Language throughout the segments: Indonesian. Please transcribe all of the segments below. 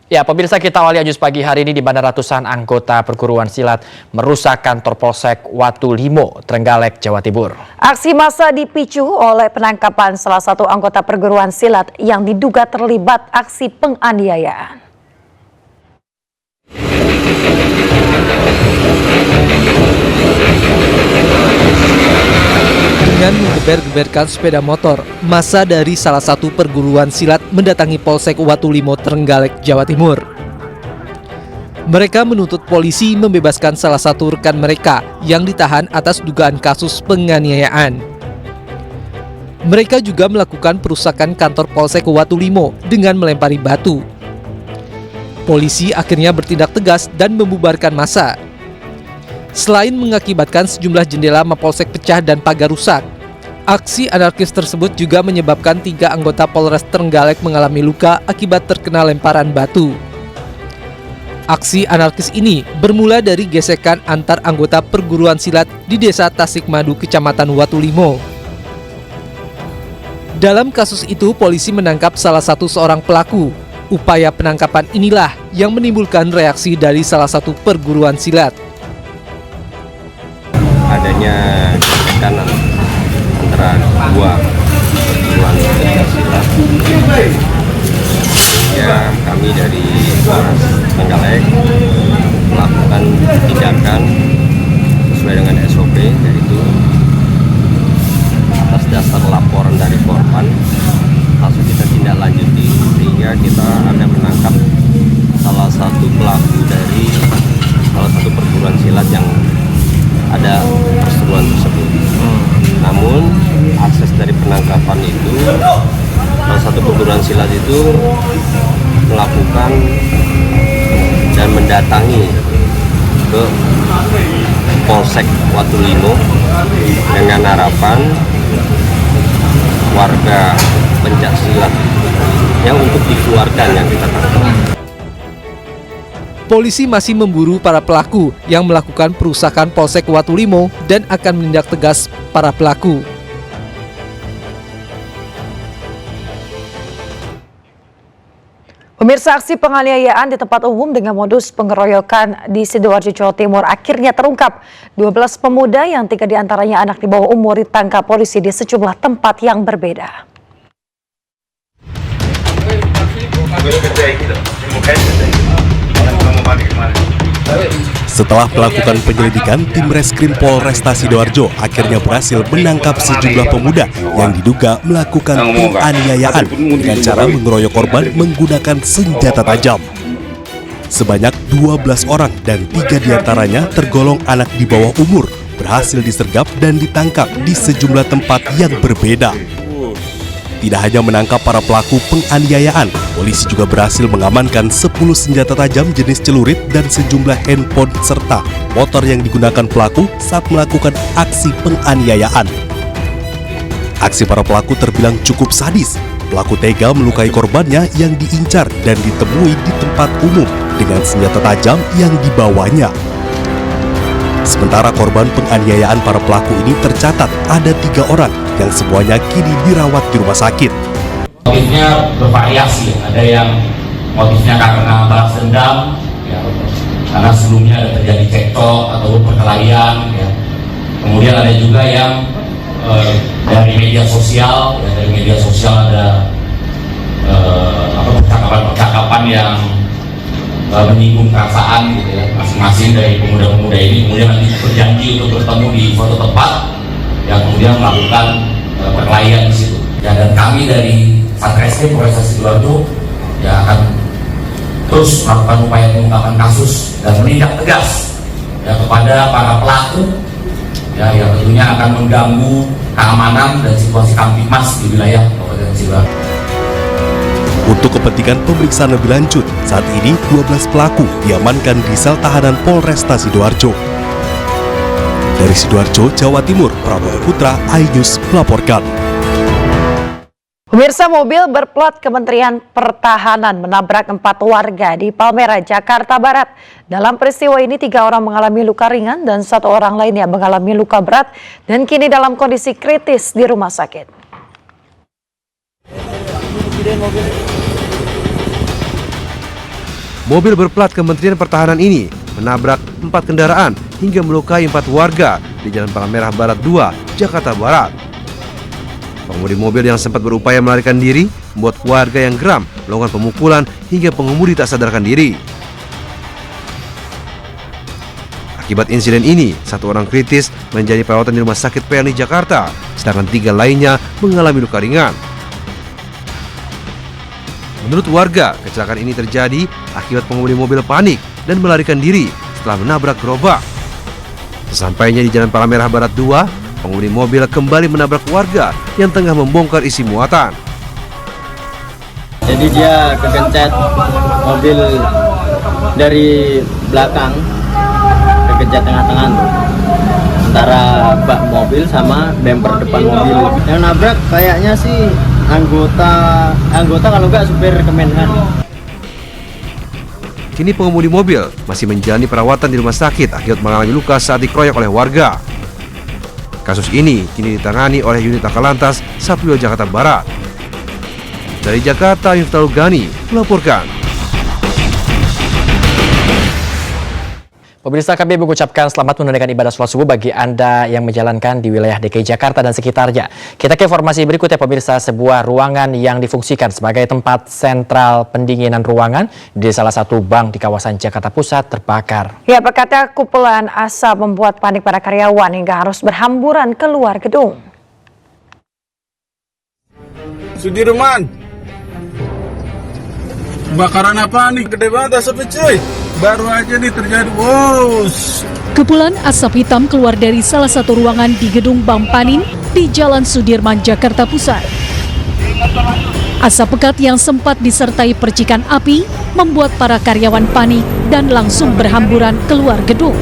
Ya, pemirsa, kita awali News pagi hari ini di mana ratusan anggota perguruan silat merusak kantor Polsek Watu Limo, Trenggalek, Jawa Timur. Aksi massa dipicu oleh penangkapan salah satu anggota perguruan silat yang diduga terlibat aksi penganiayaan. Dengan menggeber-geberkan sepeda motor, massa dari salah satu perguruan silat mendatangi Polsek Watu Limo, Trenggalek, Jawa Timur. Mereka menuntut polisi membebaskan salah satu rekan mereka yang ditahan atas dugaan kasus penganiayaan. Mereka juga melakukan perusakan kantor Polsek Watu Limo dengan melempari batu. Polisi akhirnya bertindak tegas dan membubarkan massa. Selain mengakibatkan sejumlah jendela Mapolsek pecah dan pagar rusak, aksi anarkis tersebut juga menyebabkan 3 anggota Polres Trenggalek mengalami luka akibat terkena lemparan batu. Aksi anarkis ini bermula dari gesekan antar anggota perguruan silat di Desa Tasikmadu, Kecamatan Watu Limo. Dalam kasus itu, polisi menangkap salah satu seorang pelaku. Upaya penangkapan inilah yang menimbulkan reaksi dari salah satu perguruan silat. Adanya gesekan antara dua perguruan silat, ya kami dari Polres Trenggalek melakukan tindakan sesuai dengan SOP, yaitu atas dasar laporan dari korban langsung kita tindak lanjuti, sehingga kita akan menangkap salah satu pelaku dari salah satu perguruan silat yang ada perseteruan tersebut. Namun akses dari penangkapan itu, salah satu perguruan silat itu melakukan dan mendatangi ke Polsek Watu Limo dengan harapan warga pencak silat yang untuk dikeluarkan yang kita tangkap. Polisi masih memburu para pelaku yang melakukan perusakan Polsek Watu Limo dan akan menindak tegas para pelaku. Pemirsa, aksi penganiayaan di tempat umum dengan modus pengeroyokan di Sidoarjo, Jawa Timur akhirnya terungkap. 12 pemuda yang 3 diantaranya anak di bawah umur ditangkap polisi di sejumlah tempat yang berbeda. Setelah melakukan penyelidikan, tim Reskrim Polresta Sidoarjo akhirnya berhasil menangkap sejumlah pemuda yang diduga melakukan penganiayaan dengan cara mengeroyok korban menggunakan senjata tajam. Sebanyak 12 orang dan 3 diantaranya tergolong anak di bawah umur berhasil disergap dan ditangkap di sejumlah tempat yang berbeda. Tidak hanya menangkap para pelaku penganiayaan, polisi juga berhasil mengamankan 10 senjata tajam jenis celurit dan sejumlah handphone serta motor yang digunakan pelaku saat melakukan aksi penganiayaan. Aksi para pelaku terbilang cukup sadis. Pelaku tega melukai korbannya yang diincar dan ditemui di tempat umum dengan senjata tajam yang dibawanya. Sementara korban penganiayaan para pelaku ini tercatat ada 3 orang yang semuanya kini dirawat di rumah sakit. Motifnya bervariasi, ada yang motifnya karena balas dendam, ya, karena sebelumnya ada terjadi cekcok ataupun perkelahian, ya. Kemudian ada juga yang dari media sosial, ya, dari media sosial ada percakapan-percakapan yang menyinggung perasaan, gitu ya, masing-masing dari pemuda-pemuda ini. Kemudian nanti berjanji untuk bertemu di suatu tempat yang kemudian melakukan perkelahian di situ. Ya, dan kami dari Satreskrim Polresta Sidoarjo ya akan terus melakukan upaya pengungkapan kasus dan menindak tegas ya kepada para pelaku ya yang tentunya akan mengganggu keamanan dan situasi Kamtipmas di wilayah Kabupaten Sidoarjo. Untuk kepentingan pemeriksaan lebih lanjut, saat ini 12 pelaku diamankan di sel tahanan Polresta Sidoarjo. Dari Sidoarjo, Jawa Timur, Prabowo Putra, iNews melaporkan. Pemirsa, mobil berplat Kementerian Pertahanan menabrak 4 warga di Palmerah, Jakarta Barat. Dalam peristiwa ini 3 orang mengalami luka ringan dan 1 orang lainnya mengalami luka berat dan kini dalam kondisi kritis di rumah sakit. Mobil berplat Kementerian Pertahanan ini menabrak 4 kendaraan hingga melukai 4 warga di Jalan Palmerah Barat 2, Jakarta Barat. Pengemudi mobil yang sempat berupaya melarikan diri membuat warga yang geram melakukan pemukulan hingga pengemudi tak sadarkan diri. Akibat insiden ini, 1 orang kritis menjadi perawatan di Rumah Sakit PMI Jakarta, sedangkan 3 lainnya mengalami luka ringan. Menurut warga, kecelakaan ini terjadi akibat pengemudi mobil panik dan melarikan diri setelah menabrak gerobak. Sesampainya di Jalan Palmerah Barat 2, pengemudi mobil kembali menabrak warga yang tengah membongkar isi muatan. Jadi dia kegencet mobil dari belakang, kegencet tengah-tengah tuh, antara bak mobil sama bemper depan mobil. Yang nabrak kayaknya sih anggota kalau nggak supir Kemenhan. Kini pengemudi mobil masih menjalani perawatan di rumah sakit akibat mengalami luka saat dikeroyok oleh warga. Kasus ini kini ditangani oleh unit Laka-Lantas Satwil Jakarta Barat. Dari Jakarta, Miftahul Gani melaporkan. Pemirsa, kami mengucapkan selamat menunaikan ibadah sholat subuh bagi Anda yang menjalankan di wilayah DKI Jakarta dan sekitarnya. Kita ke informasi berikutnya, pemirsa. Sebuah ruangan yang difungsikan sebagai tempat sentral pendinginan ruangan di salah satu bank di kawasan Jakarta Pusat terbakar. Ya, pekatnya kepulan asap membuat panik para karyawan hingga harus berhamburan keluar gedung. Sudirman, kebakaran apa nih? Gede banget asapnya cuy. Baru aja nih terjadi, Kepulan asap hitam keluar dari salah satu ruangan di gedung Bank Panin di Jalan Sudirman, Jakarta Pusat. Asap pekat yang sempat disertai percikan api membuat para karyawan panik dan langsung berhamburan keluar gedung.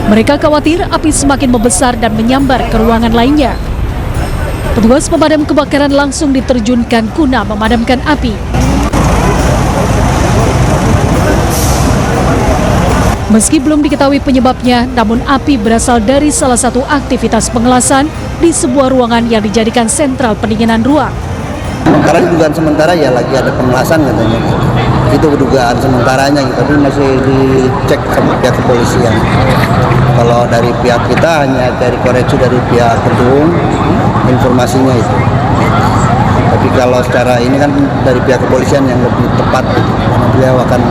Mereka khawatir api semakin membesar dan menyambar ke ruangan lainnya. Petugas pemadam kebakaran langsung diterjunkan guna memadamkan api. Meski belum diketahui penyebabnya, namun api berasal dari salah satu aktivitas pengelasan di sebuah ruangan yang dijadikan sentral pendinginan ruang. Karena dugaan sementara ya lagi ada pengelasan katanya. Itu dugaan sementaranya, tapi masih dicek sama pihak kepolisian. Kalau dari pihak kita hanya dari koreksi dari pihak gedung, informasinya itu. Tapi kalau secara ini kan dari pihak kepolisian yang lebih tepat, gitu. Beliau akan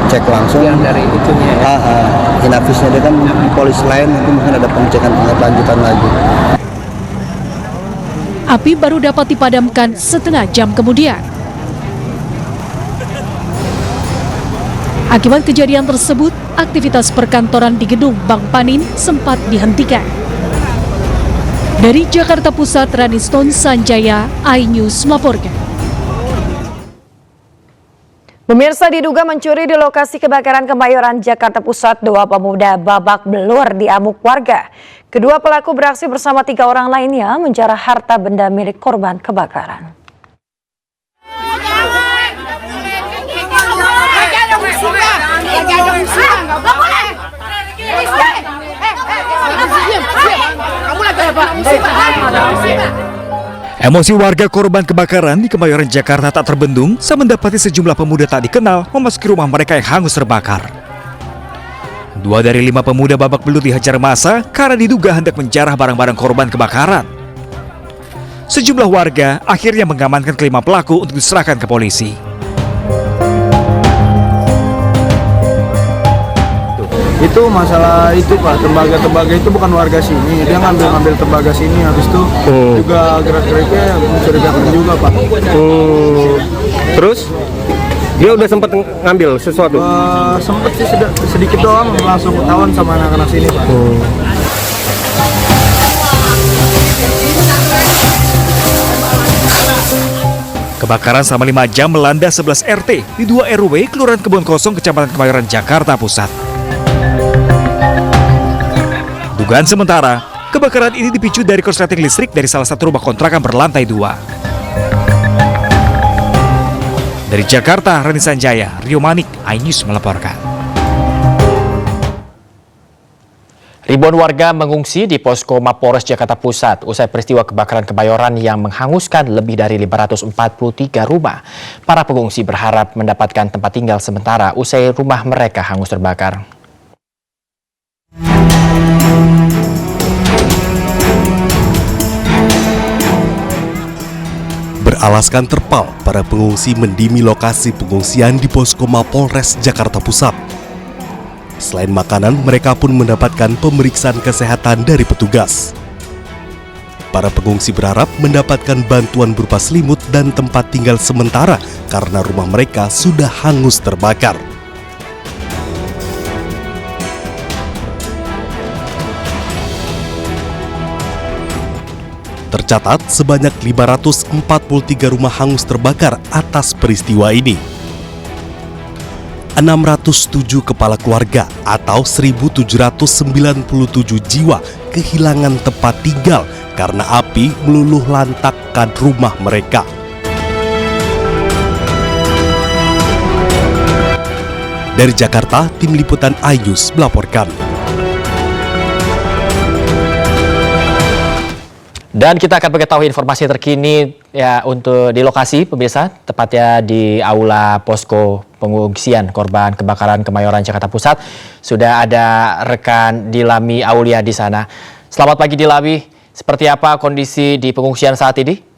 cek langsung. Yang dari itunya. Inafisnya dia kan di polis lain, itu mungkin ada pengecekan lanjutan lagi. Api baru dapat dipadamkan setengah jam kemudian. Akibat kejadian tersebut, aktivitas perkantoran di gedung Bank Panin sempat dihentikan. Dari Jakarta Pusat, Raniston Sanjaya, iNews melaporkan. Pemirsa, diduga mencuri di lokasi kebakaran Kemayoran, Jakarta Pusat, 2 pemuda babak belur diamuk warga. Kedua pelaku beraksi bersama 3 orang lainnya menjarah harta benda milik korban kebakaran. Emosi warga korban kebakaran di Kemayoran, Jakarta tak terbendung saat mendapati sejumlah pemuda tak dikenal memasuki rumah mereka yang hangus terbakar. 2 dari 5 pemuda babak belur dihajar massa karena diduga hendak menjarah barang-barang korban kebakaran. Sejumlah warga akhirnya mengamankan kelima pelaku untuk diserahkan ke polisi. Itu masalah itu Pak, tembaga itu bukan warga sini, dia ngambil tembaga sini, habis itu juga gerak-geriknya mencurigakan juga Pak. Terus dia udah sempat ngambil sesuatu? Sempet sih sedikit doang, langsung ketahuan sama anak-anak sini Pak. Kebakaran selama 5 jam melanda 11 RT di 2 RW Kelurahan Kebon Kosong, Kecamatan Kemayoran, Jakarta Pusat. Dugaan sementara, kebakaran ini dipicu dari korsleting listrik dari salah satu rumah kontrakan berlantai 2. Dari Jakarta, Rani Sanjaya, Rio Manik, iNews melaporkan. Ribuan warga mengungsi di posko Mapolres Jakarta Pusat usai peristiwa kebakaran Kebayoran yang menghanguskan lebih dari 543 rumah. Para pengungsi berharap mendapatkan tempat tinggal sementara usai rumah mereka hangus terbakar. Beralaskan terpal, para pengungsi mendimi lokasi pengungsian di posko Mapolres Jakarta Pusat. Selain makanan, mereka pun mendapatkan pemeriksaan kesehatan dari petugas. Para pengungsi berharap mendapatkan bantuan berupa selimut dan tempat tinggal sementara karena rumah mereka sudah hangus terbakar. Tercatat sebanyak 543 rumah hangus terbakar atas peristiwa ini. 607 kepala keluarga atau 1.797 jiwa kehilangan tempat tinggal karena api meluluh lantakkan rumah mereka. Dari Jakarta, tim liputan iNews melaporkan. Dan kita akan mengetahui informasi terkini ya untuk di lokasi pemirsa, tepatnya di Aula Posko Pengungsian Korban Kebakaran Kemayoran Jakarta Pusat. Sudah ada rekan Dilami Aulia di sana. Selamat pagi Dilami, seperti apa kondisi di pengungsian saat ini?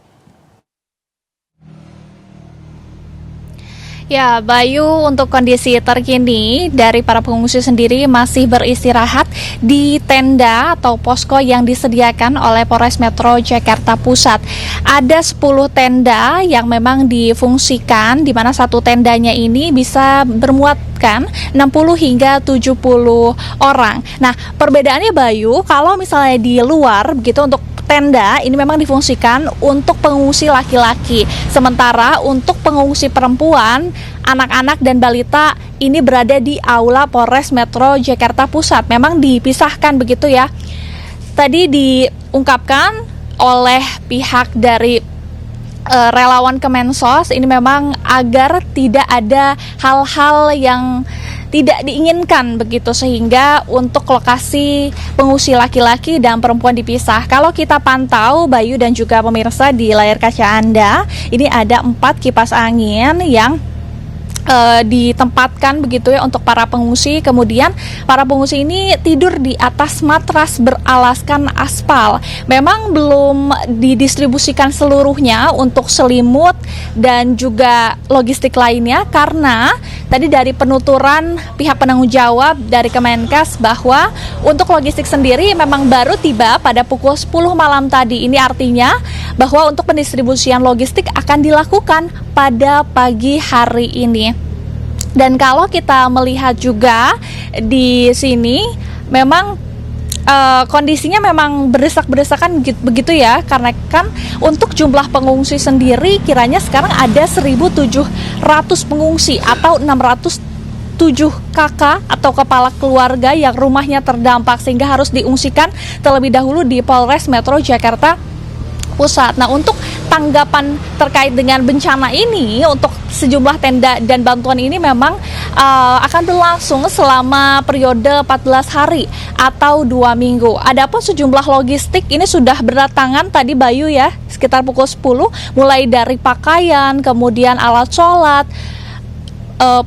Ya, Bayu, untuk kondisi terkini dari para pengungsi sendiri masih beristirahat di tenda atau posko yang disediakan oleh Polres Metro Jakarta Pusat. Ada 10 tenda yang memang difungsikan, di mana satu tendanya ini bisa bermuatkan 60 hingga 70 orang. Nah, perbedaannya Bayu, kalau misalnya di luar begitu untuk tenda ini memang difungsikan untuk pengungsi laki-laki. Sementara untuk pengungsi perempuan, anak-anak dan balita ini berada di Aula Polres Metro Jakarta Pusat. Memang dipisahkan begitu ya. Tadi diungkapkan oleh pihak dari relawan Kemensos ini memang agar tidak ada hal-hal yang tidak diinginkan begitu, sehingga untuk lokasi pengungsi laki-laki dan perempuan dipisah. Kalau kita pantau Bayu dan juga pemirsa di layar kaca Anda, ini ada 4 kipas angin yang ditempatkan begitu ya untuk para pengungsi. Kemudian para pengungsi ini tidur di atas matras beralaskan aspal. Memang belum didistribusikan seluruhnya untuk selimut dan juga logistik lainnya, karena tadi dari penuturan pihak penanggung jawab dari Kemenkes bahwa untuk logistik sendiri memang baru tiba pada pukul 10 malam tadi. Ini artinya bahwa untuk pendistribusian logistik akan dilakukan pada pagi hari ini. Dan kalau kita melihat juga di sini memang kondisinya memang berdesak-berdesakan begitu ya, karena kan untuk jumlah pengungsi sendiri kiranya sekarang ada 1.700 pengungsi atau 607 kakak atau kepala keluarga yang rumahnya terdampak sehingga harus diungsikan terlebih dahulu di Polres Metro Jakarta Pusat. Nah, untuk tanggapan terkait dengan bencana ini, untuk sejumlah tenda dan bantuan ini memang akan berlangsung selama periode 14 hari atau 2 minggu. Adapun sejumlah logistik ini sudah berdatangan tadi Bayu ya, sekitar pukul 10, mulai dari pakaian, kemudian alat sholat,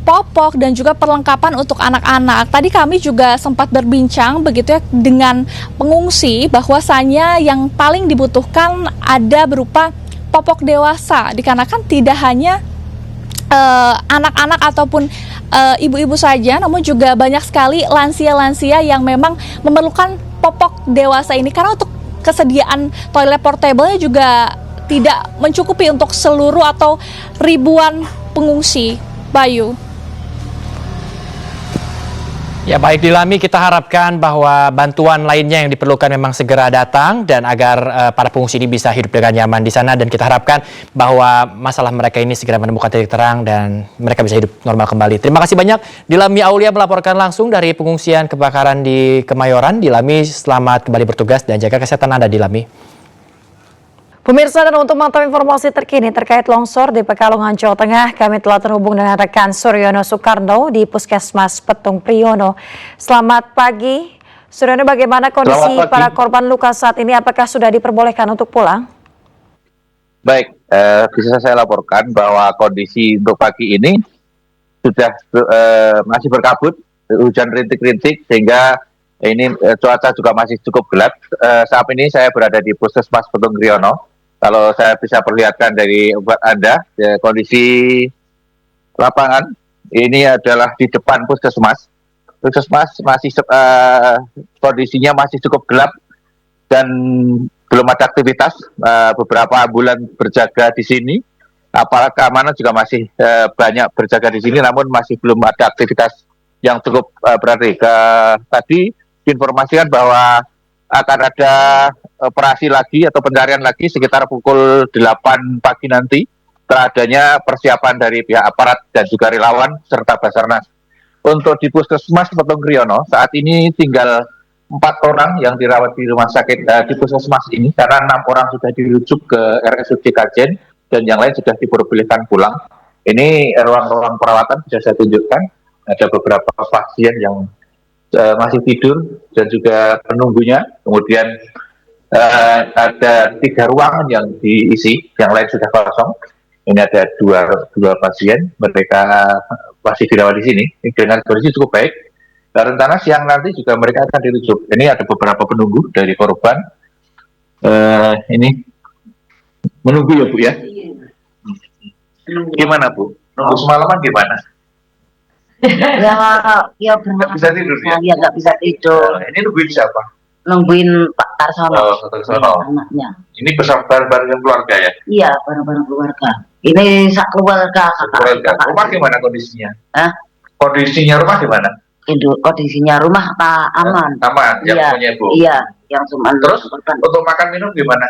popok dan juga perlengkapan untuk anak-anak. Tadi kami juga sempat berbincang begitu ya dengan pengungsi, bahwasanya yang paling dibutuhkan ada berupa popok dewasa, dikarenakan tidak hanya anak-anak ataupun ibu-ibu saja, namun juga banyak sekali lansia-lansia yang memang memerlukan popok dewasa ini, karena untuk kesediaan toilet portable-nya juga tidak mencukupi untuk seluruh atau ribuan pengungsi. Bayu. Ya baik Dilami, kita harapkan bahwa bantuan lainnya yang diperlukan memang segera datang dan agar para pengungsi ini bisa hidup dengan nyaman di sana, dan kita harapkan bahwa masalah mereka ini segera menemukan titik terang dan mereka bisa hidup normal kembali. Terima kasih banyak Dilami Aulia melaporkan langsung dari pengungsian kebakaran di Kemayoran. Dilami, selamat kembali bertugas dan jaga kesehatan Anda Dilami. Pemirsa, dan untuk mengetahui informasi terkini terkait longsor di Pekalongan, Jawa Tengah, kami telah terhubung dengan rekan Suryono Soekarno di Puskesmas Petung Priyono. Selamat pagi, Suryono, bagaimana kondisi Selamat pagi. para korban luka saat ini? Apakah sudah diperbolehkan untuk pulang? Baik, bisa saya laporkan bahwa kondisi untuk pagi ini sudah masih berkabut, hujan rintik-rintik, sehingga ini cuaca juga masih cukup gelap. Saat ini saya berada di Puskesmas Petung Kriono. Kalau saya bisa perlihatkan dari buat Anda, kondisi lapangan ini adalah di depan Puskesmas. Puskesmas masih kondisinya masih cukup gelap dan belum ada aktivitas. Beberapa ambulan berjaga di sini, aparat keamanan juga masih banyak berjaga di sini, namun masih belum ada aktivitas yang cukup berarti. Tadi diinformasikan bahwa akan ada operasi lagi atau pencarian lagi sekitar pukul 8 pagi nanti, teradanya persiapan dari pihak aparat dan juga relawan serta Basarnas. Untuk di Puskesmas Petung Kriono saat ini tinggal 4 orang yang dirawat di rumah sakit di Puskesmas ini, karena 6 orang sudah dirujuk ke RSUD Kajen dan yang lain sudah diperbolehkan pulang. Ini ruang-ruang perawatan bisa saya tunjukkan, ada beberapa pasien yang masih tidur dan juga penunggunya. Kemudian ada 3 ruangan yang diisi, yang lain sudah kosong. Ini ada dua pasien, mereka masih dirawat di sini dengan kondisi cukup baik. Dan rencana siang nanti juga mereka akan dirujuk. Ini ada beberapa penunggu dari korban. Ini menunggu ya Bu ya? Gimana Bu? Nunggu semalaman gimana? Ya nggak bisa tidur ya? Ya nggak bisa tidur. Ini nungguin siapa? Nungguin Pak Tarsono. Anaknya. Ini bersama bareng keluarga ya? Iya, bareng-bareng keluarga. Ini keluarga kakak. Rumah gimana kondisinya? Hah? Kondisinya rumah gimana? Kondisinya rumah aman. Aman, yang iya, punya Ibu? Iya, yang cuma. Terus untuk makan minum gimana?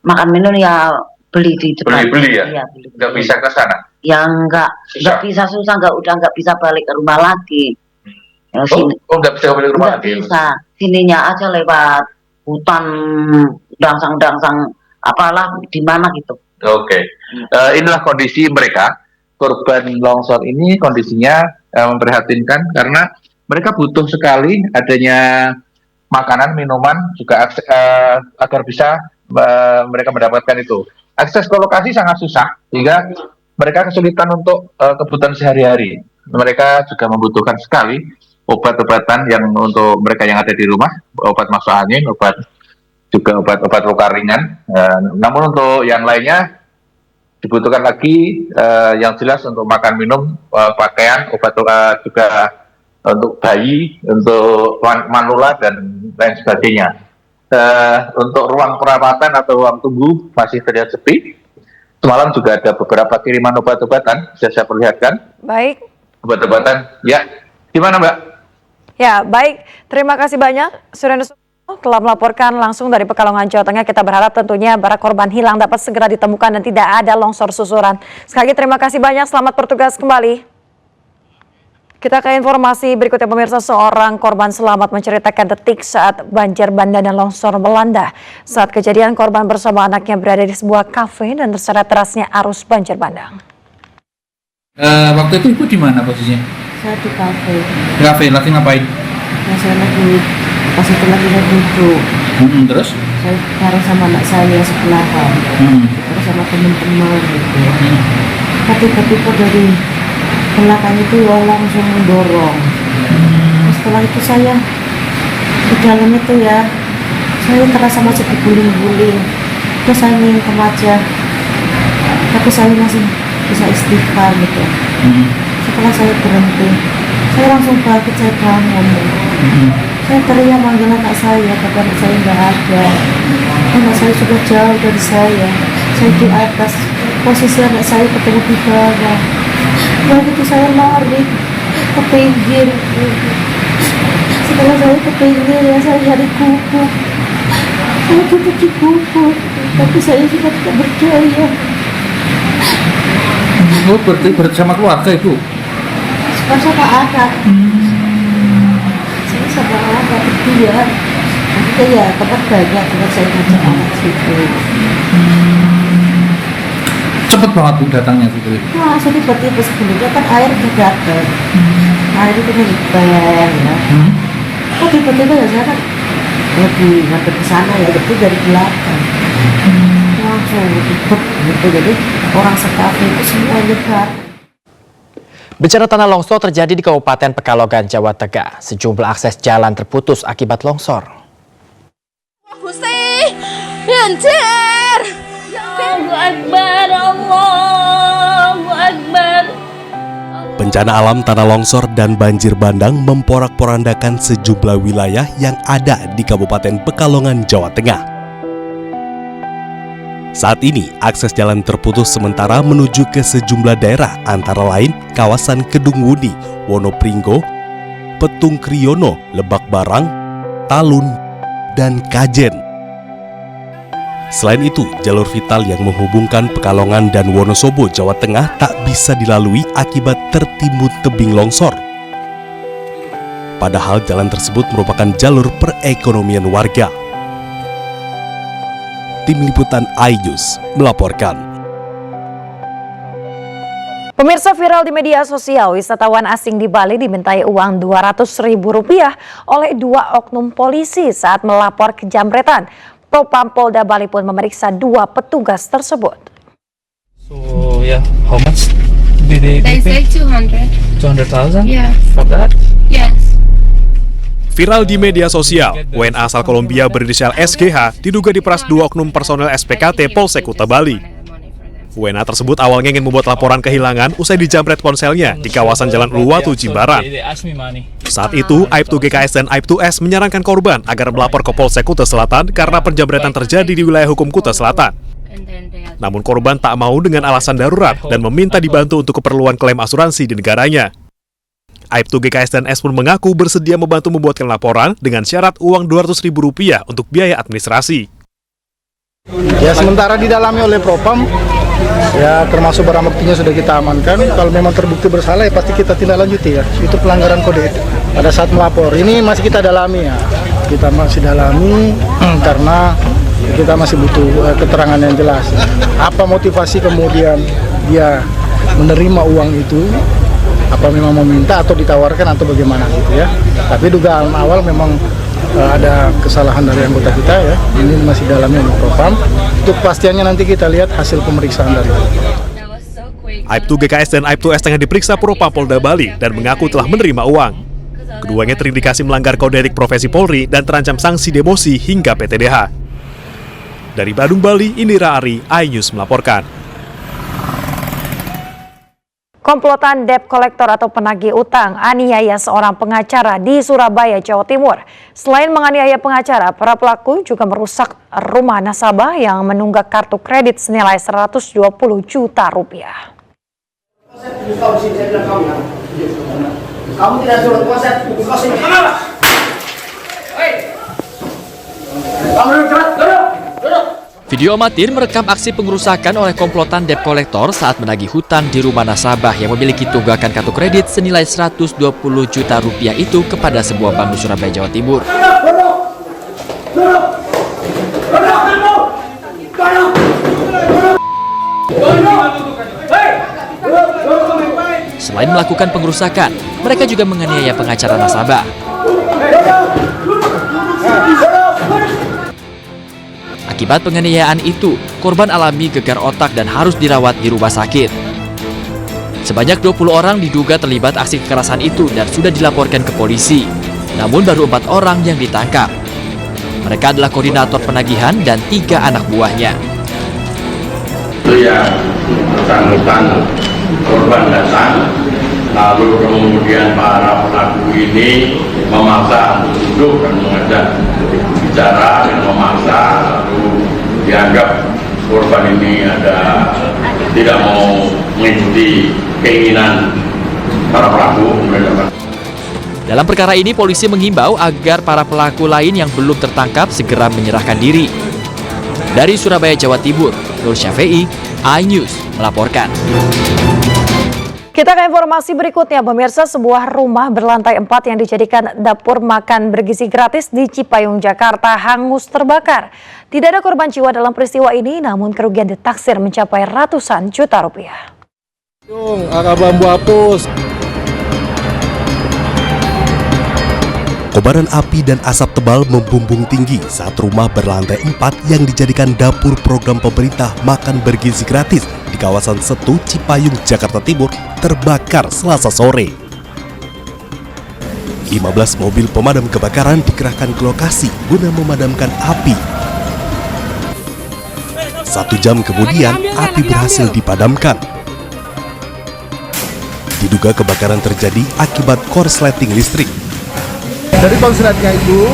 Makan minum ya beli di depan. Beli ya? Iya, beli. Nggak bisa ke sana? Ya nggak bisa, susah, nggak bisa balik ke rumah lagi. Ya, nggak bisa balik ke rumah lagi? Nggak bisa, sininya aja lewat hutan, dangsang, apalah di mana gitu. Oke. Inilah kondisi mereka. Korban longsor ini kondisinya memprihatinkan karena mereka butuh sekali adanya makanan, minuman, juga agar bisa mereka mendapatkan itu. Akses ke lokasi sangat susah, sehingga mereka kesulitan untuk kebutuhan sehari-hari. Mereka juga membutuhkan sekali obat-obatan yang untuk mereka yang ada di rumah, obat masuk angin, obat luka ringan. Namun untuk yang lainnya dibutuhkan lagi yang jelas untuk makan minum, pakaian, obat juga untuk bayi, untuk manula dan lain sebagainya. Untuk ruang perawatan atau ruang tunggu masih terlihat sepi. Semalam juga ada beberapa kiriman obat-obatan, bisa saya perlihatkan. Baik. Obat-obatan, ya. Gimana Mbak? Ya, baik. Terima kasih banyak, Suryono telah melaporkan langsung dari Pekalongan, Jawa Tengah. Kita berharap tentunya para korban hilang dapat segera ditemukan dan tidak ada longsor susuran. Sekali lagi terima kasih banyak, selamat bertugas kembali. Kita ke informasi berikutnya pemirsa, seorang korban selamat menceritakan detik saat banjir bandang dan longsor melanda. Saat kejadian korban bersama anaknya berada di sebuah kafe dan terseret derasnya arus banjir bandang. Waktu itu Ibu di mana posisinya? Saya di kafe. Di kafe, lagi ngapain? Ya, saya lagi pas itu lagi duduk. Terus? Saya bareng sama anak saya sebelahan. Terus sama teman-teman gitu. Tiba-tiba dari belakang itu langsung mendorong. Setelah itu saya di dalam itu ya, saya terasa masih diguling-guling. Terus saya ngingkem aja, tapi saya masih bisa istighfar gitu. Setelah saya berhenti, saya langsung bangkit, saya bangun. Saya teriak manggil anak saya, tapi anak saya nggak ada. Anak saya sudah jauh dari saya. Saya di atas, posisi anak saya ketemu di bawah. Begitu saya lari ke pinggir. Setelah saya ke pinggir ya, saya cari kuku. Saya duduk di kuku, tapi saya sudah tidak berdaya. Ibu berarti bersama keluarga Ibu? Sama anak. Saya sama anak berdua. Maksudnya ya tempat banyak, tempat saya ngajak anak situ. Cepet banget Bu datangnya gitu. Wah, saya tiba-tiba sebelumnya kan air udah datang. Air itu menyebar ya. kok tiba-tiba ya saya kan lagi ngadep ke sana ya, itu dari belakang langsung ribet gitu. Jadi orang sekafe itu semua nyebar. Bencana tanah longsor terjadi di Kabupaten Pekalongan, Jawa Tengah. Sejumlah akses jalan terputus akibat longsor. Allahu Akbar, Allahu Akbar. Bencana alam tanah longsor dan banjir bandang memporak-porandakan sejumlah wilayah yang ada di Kabupaten Pekalongan, Jawa Tengah. Saat ini, akses jalan terputus sementara menuju ke sejumlah daerah antara lain kawasan Kedung Wudi, Wonopringgo, Petung Kriyono, Lebak Barang, Talun, dan Kajen. Selain itu, jalur vital yang menghubungkan Pekalongan dan Wonosobo, Jawa Tengah tak bisa dilalui akibat tertimbun tebing longsor. Padahal jalan tersebut merupakan jalur perekonomian warga. Tim Liputan iNews melaporkan. Pemirsa, viral di media sosial, wisatawan asing di Bali dimintai uang Rp200.000 oleh 2 oknum polisi saat melapor kejamretan. Propam Polda Bali pun memeriksa 2 petugas tersebut. So yeah, how much did they They say pay? 200. 200,000? Yeah. For that? Yes. Viral di media sosial, WNA asal Kolombia berinisial SGH diduga diperas 2 oknum personel SPKT Polsek Kuta Bali. WNA tersebut awalnya ingin membuat laporan kehilangan usai dijamret ponselnya di kawasan Jalan Uluwatu, Jimbaran. Saat itu, Aibtu GKS dan Aibtu S menyarankan korban agar melapor ke Polsek Kuta Selatan karena penjamretan terjadi di wilayah hukum Kuta Selatan. Namun korban tak mau dengan alasan darurat dan meminta dibantu untuk keperluan klaim asuransi di negaranya. Aibtu GKS dan S pun mengaku bersedia membantu membuatkan laporan dengan syarat uang Rp200.000 untuk biaya administrasi. Ya, sementara didalami oleh Propam, ya termasuk barang buktinya sudah kita amankan. Kalau memang terbukti bersalah ya pasti kita tindak lanjuti ya. Itu pelanggaran kode etik pada saat melapor. Ini masih kita dalami ya. Kita masih dalami karena kita masih butuh keterangan yang jelas. Apa motivasi kemudian dia menerima uang itu? Apa memang meminta atau ditawarkan atau bagaimana gitu ya. Tapi dugaan awal memang ada kesalahan dari anggota kita ya. Ini masih dalamnya oleh Propam. Untuk kepastiannya nanti kita lihat hasil pemeriksaan dari itu. Aibtu GKS dan Aibtu S tengah diperiksa Propam Polda Bali dan mengaku telah menerima uang. Keduanya terindikasi melanggar kode etik profesi Polri dan terancam sanksi demosi hingga PTDH. Dari Badung, Bali, Indira Ari, iNews melaporkan. Komplotan debt collector atau penagih utang aniaya seorang pengacara di Surabaya, Jawa Timur. Selain menganiaya pengacara, para pelaku juga merusak rumah nasabah yang menunggak kartu kredit senilai Rp120 juta. Kamu tidak suruh kuasa, Video amatir merekam aksi pengerusakan oleh komplotan debt collector saat menagih hutang di rumah nasabah yang memiliki tunggakan kartu kredit senilai Rp120 juta itu kepada sebuah bank di Surabaya, Jawa Timur. Selain melakukan pengerusakan, mereka juga menganiaya pengacara nasabah. Akibat penganiayaan itu, korban alami gegar otak dan harus dirawat di rumah sakit. Sebanyak 20 orang diduga terlibat aksi kekerasan itu dan sudah dilaporkan ke polisi. Namun baru 4 orang yang ditangkap. Mereka adalah koordinator penagihan dan 3 anak buahnya. Itu yang bersangkutan korban datang, lalu kemudian para pelaku ini memaksa untuk duduk dan mengajak bicara dan memaksa, lalu dianggap korban ini tidak mau mengikuti keinginan para pelaku. Dalam perkara ini, polisi mengimbau agar para pelaku lain yang belum tertangkap segera menyerahkan diri. Dari Surabaya, Jawa Timur, Nur Syafi'i, iNews melaporkan. Kita ke informasi berikutnya, pemirsa. Sebuah rumah berlantai 4 yang dijadikan dapur makan bergizi gratis di Cipayung, Jakarta hangus terbakar. Tidak ada korban jiwa dalam peristiwa ini, namun kerugian ditaksir mencapai ratusan juta rupiah. Agak bambu hapus. Kobaran api dan asap tebal membumbung tinggi saat rumah berlantai 4 yang dijadikan dapur program pemerintah makan bergizi gratis di kawasan Setu, Cipayung, Jakarta Timur terbakar Selasa sore. 15 mobil pemadam kebakaran dikerahkan ke lokasi guna memadamkan api. 1 jam kemudian, api berhasil dipadamkan. Diduga kebakaran terjadi akibat korsleting listrik. Dari konsletnya itu,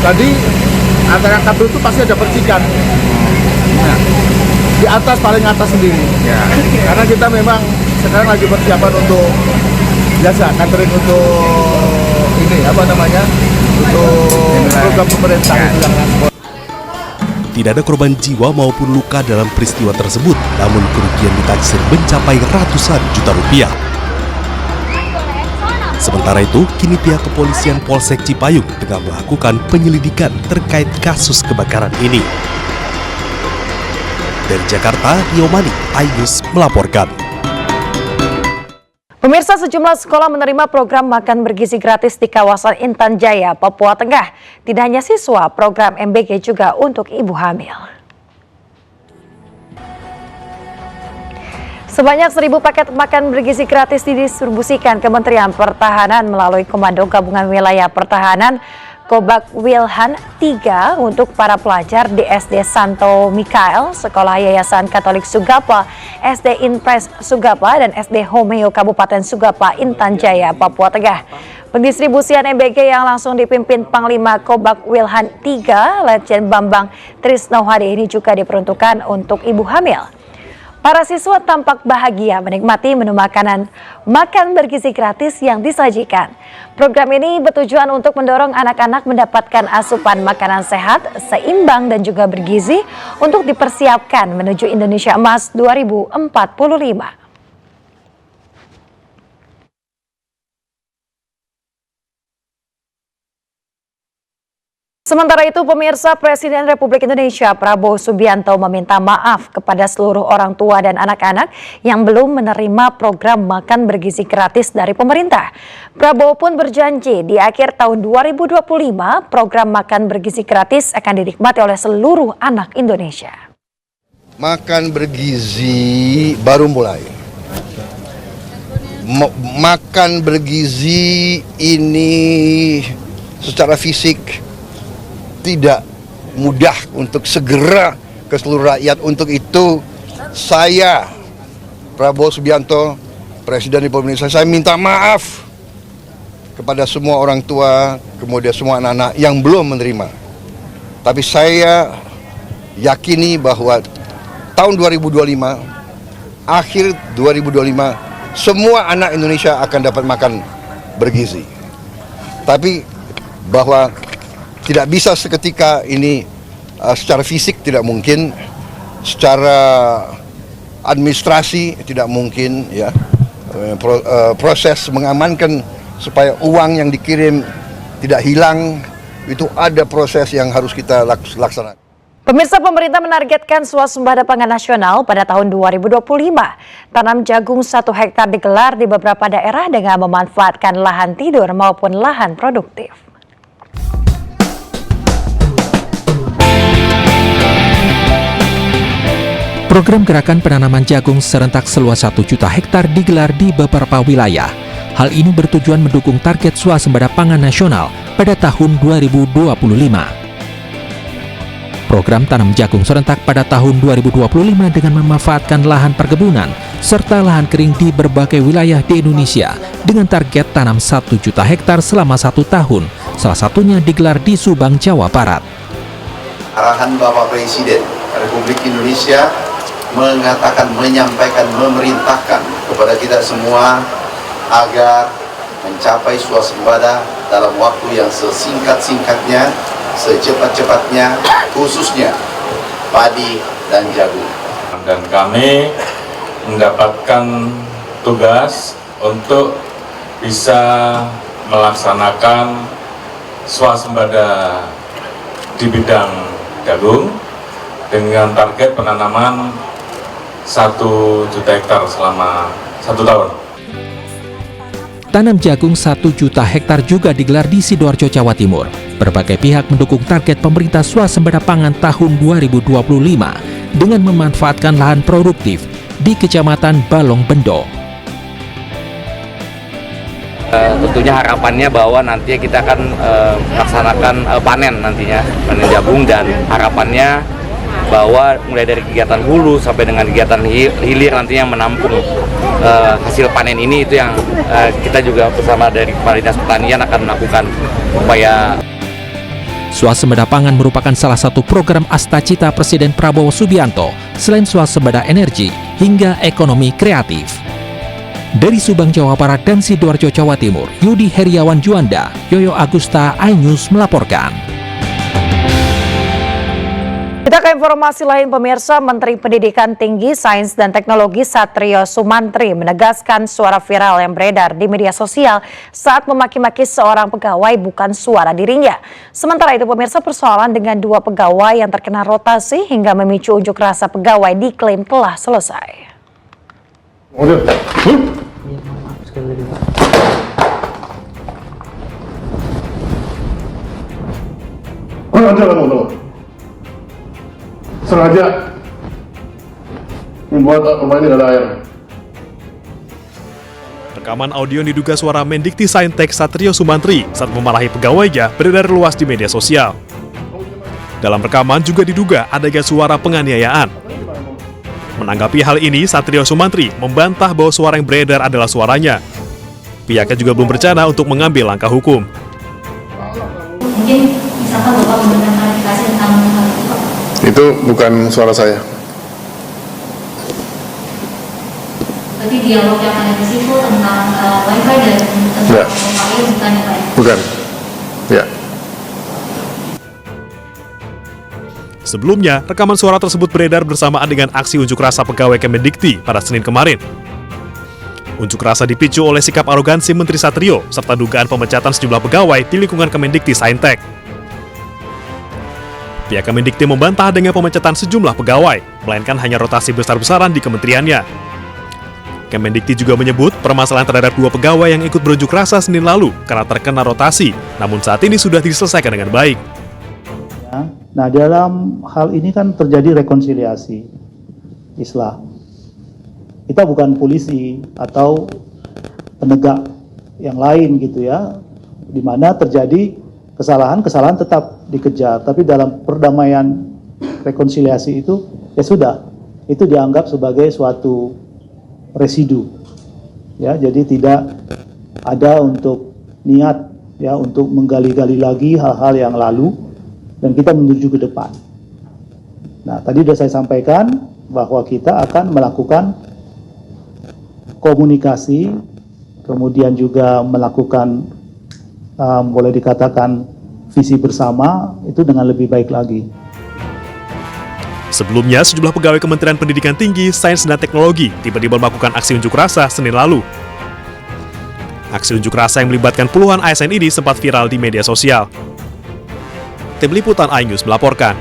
tadi antara kabel itu pasti ada percikan. Nah, di atas, paling atas sendiri. Karena kita memang sekarang lagi persiapan untuk biasa, catering untuk ini, untuk program pemerintah itu yang transport. Tidak ada korban jiwa maupun luka dalam peristiwa tersebut, namun kerugian ditaksir mencapai ratusan juta rupiah. Sementara itu, kini pihak kepolisian Polsek Cipayung tengah melakukan penyelidikan terkait kasus kebakaran ini. Dari Jakarta, Rio Mani, iNews melaporkan. Pemirsa, sejumlah sekolah menerima program makan bergizi gratis di kawasan Intan Jaya, Papua Tengah. Tidak hanya siswa, program MBG juga untuk ibu hamil. Sebanyak 1.000 paket makan bergizi gratis didistribusikan Kementerian Pertahanan melalui Komando Gabungan Wilayah Pertahanan Kobak Wilhan 3 untuk para pelajar di SD Santo Mikael, Sekolah Yayasan Katolik Sugapa, SD Inpres Sugapa, dan SD Homeo Kabupaten Sugapa, Intan Jaya, Papua Tengah. Pendistribusian MBG yang langsung dipimpin Panglima Kobak Wilhan 3, Letjen Bambang Trisnohadi ini juga diperuntukkan untuk ibu hamil. Para siswa tampak bahagia menikmati menu makanan makan bergizi gratis yang disajikan. Program ini bertujuan untuk mendorong anak-anak mendapatkan asupan makanan sehat, seimbang dan juga bergizi untuk dipersiapkan menuju Indonesia Emas 2045. Sementara itu, pemirsa, Presiden Republik Indonesia Prabowo Subianto meminta maaf kepada seluruh orang tua dan anak-anak yang belum menerima program makan bergizi gratis dari pemerintah. Prabowo pun berjanji di akhir tahun 2025 program makan bergizi gratis akan dinikmati oleh seluruh anak Indonesia. Makan bergizi baru mulai. Makan bergizi ini secara fisik tidak mudah untuk segera ke seluruh rakyat. Untuk itu saya, Prabowo Subianto, Presiden Republik Indonesia, saya minta maaf kepada semua orang tua, kemudian semua anak-anak yang belum menerima. Tapi saya yakini bahwa tahun 2025, akhir 2025, semua anak Indonesia akan dapat makan bergizi. Tapi bahwa tidak bisa seketika ini, secara fisik tidak mungkin, secara administrasi tidak mungkin, ya. Proses mengamankan supaya uang yang dikirim tidak hilang, itu ada proses yang harus kita laksanakan. Pemirsa, pemerintah menargetkan swasembada pangan nasional pada tahun 2025. Tanam jagung 1 hektar digelar di beberapa daerah dengan memanfaatkan lahan tidur maupun lahan produktif. Program gerakan penanaman jagung serentak seluas 1 juta hektar digelar di beberapa wilayah. Hal ini bertujuan mendukung target swasembada pangan nasional pada tahun 2025. Program tanam jagung serentak pada tahun 2025 dengan memanfaatkan lahan perkebunan serta lahan kering di berbagai wilayah di Indonesia dengan target tanam 1 juta hektar selama 1 tahun, salah satunya digelar di Subang, Jawa Barat. Arahan Bapak Presiden Republik Indonesia mengatakan, menyampaikan, memerintahkan kepada kita semua agar mencapai swasembada dalam waktu yang sesingkat-singkatnya, secepat-cepatnya, khususnya padi dan jagung. Dan kami mendapatkan tugas untuk bisa melaksanakan swasembada di bidang jagung dengan target penanaman 1 juta hektar selama 1 tahun. tanam jagung 1 juta hektar juga digelar di Sidoarjo, Jawa Timur. Berbagai pihak mendukung target pemerintah swasembada pangan tahun 2025 dengan memanfaatkan lahan produktif di Kecamatan Balong Bendo. Tentunya harapannya bahwa nantinya kita akan melaksanakan panen nantinya, panen jagung, dan harapannya bahwa mulai dari kegiatan hulu sampai dengan kegiatan hilir nantinya menampung hasil panen ini, itu yang kita juga bersama dari Kepala Dinas Pertanian akan melakukan upaya. Swasembada pangan merupakan salah satu program Astacita Presiden Prabowo Subianto selain swasembada energi hingga ekonomi kreatif. Dari Subang, Jawa Barat dan Sidoarjo, Jawa Timur, Yudi Heriawan Juanda, Yoyo Agusta, iNews melaporkan. Kita ke informasi lain, pemirsa. Menteri Pendidikan Tinggi, Sains dan Teknologi Satrio Sumantri menegaskan suara viral yang beredar di media sosial saat memaki-maki seorang pegawai bukan suara dirinya. Sementara itu, pemirsa, persoalan dengan 2 pegawai yang terkena rotasi hingga memicu unjuk rasa pegawai diklaim telah selesai. Sengaja membuat rumah ini ada air. Rekaman audio yang diduga suara Mendikti Saintek Satrio Sumantri saat memarahi pegawainya beredar luas di media sosial. Dalam rekaman juga diduga adanya suara penganiayaan. Menanggapi hal ini, Satrio Sumantri membantah bahwa suara yang beredar adalah suaranya. Pihaknya juga belum berencana untuk mengambil langkah hukum. Mungkin misalkan Bapak memberikan klarifikasi tentang hal itu, Pak? Itu bukan suara saya. Berarti dialog yang ada di situ tentang wifi dan tentang Ya. wifi bukan ya, Pak? Bukan. Ya. Sebelumnya, rekaman suara tersebut beredar bersamaan dengan aksi unjuk rasa pegawai Kemendikti pada Senin kemarin. Unjuk rasa dipicu oleh sikap arogansi Menteri Satrio serta dugaan pemecatan sejumlah pegawai di lingkungan Kemendikti Saintek. Pihak Kemendikti membantah dengan pemecatan sejumlah pegawai, melainkan hanya rotasi besar-besaran di kementeriannya. Kemendikti juga menyebut permasalahan terhadap 2 pegawai yang ikut berunjuk rasa Senin lalu karena terkena rotasi, namun saat ini sudah diselesaikan dengan baik. Nah, dalam hal ini kan terjadi rekonsiliasi, islah. Kita bukan polisi atau penegak yang lain gitu ya, di mana terjadi kesalahan tetap dikejar, tapi dalam perdamaian rekonsiliasi itu ya sudah, itu dianggap sebagai suatu residu, ya, jadi tidak ada untuk niat ya untuk menggali-gali lagi hal-hal yang lalu dan kita menuju ke depan. Nah, tadi sudah saya sampaikan bahwa kita akan melakukan komunikasi, kemudian juga melakukan boleh dikatakan visi bersama itu dengan lebih baik lagi. Sebelumnya, sejumlah pegawai Kementerian Pendidikan Tinggi, Sains dan Teknologi tiba-tiba melakukan aksi unjuk rasa Senin lalu. Aksi unjuk rasa yang melibatkan puluhan ASN ini sempat viral di media sosial. Tim Liputan iNews melaporkan.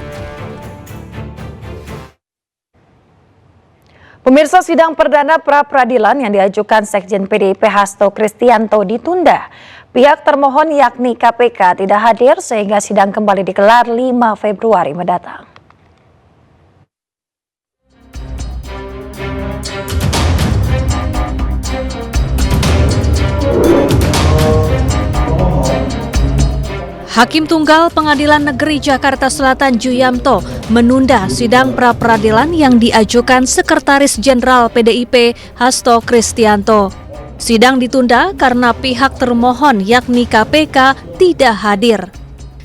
Pemirsa, sidang perdana pra-peradilan yang diajukan Sekjen PDIP Hasto Kristianto ditunda. Pihak termohon yakni KPK tidak hadir sehingga sidang kembali digelar 5 Februari mendatang. Hakim Tunggal Pengadilan Negeri Jakarta Selatan Juyamto menunda sidang pra-peradilan yang diajukan Sekretaris Jenderal PDIP Hasto Kristianto. Sidang ditunda karena pihak termohon yakni KPK tidak hadir.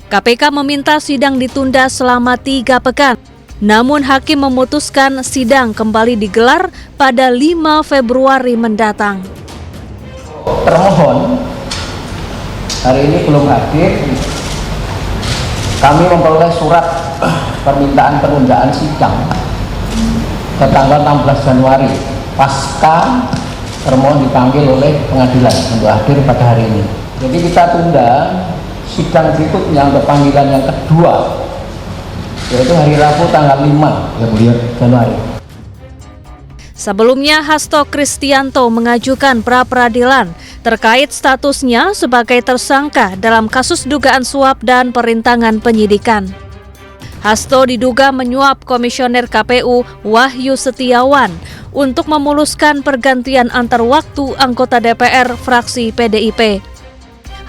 KPK meminta sidang ditunda selama 3 pekan. Namun hakim memutuskan sidang kembali digelar pada 5 Februari mendatang. Termohon hari ini belum hadir. Kami memperoleh surat permintaan penundaan sidang ke tanggal 16 Januari pasca termohon dipanggil oleh pengadilan untuk hadir pada hari ini. Jadi kita tunda sidang berikutnya untuk panggilan yang kedua, yaitu hari Rabu tanggal 5 Januari. Sebelumnya Hasto Kristianto mengajukan pra-peradilan terkait statusnya sebagai tersangka dalam kasus dugaan suap dan perintangan penyidikan. Hasto diduga menyuap Komisioner KPU Wahyu Setiawan untuk memuluskan pergantian antar waktu anggota DPR fraksi PDIP.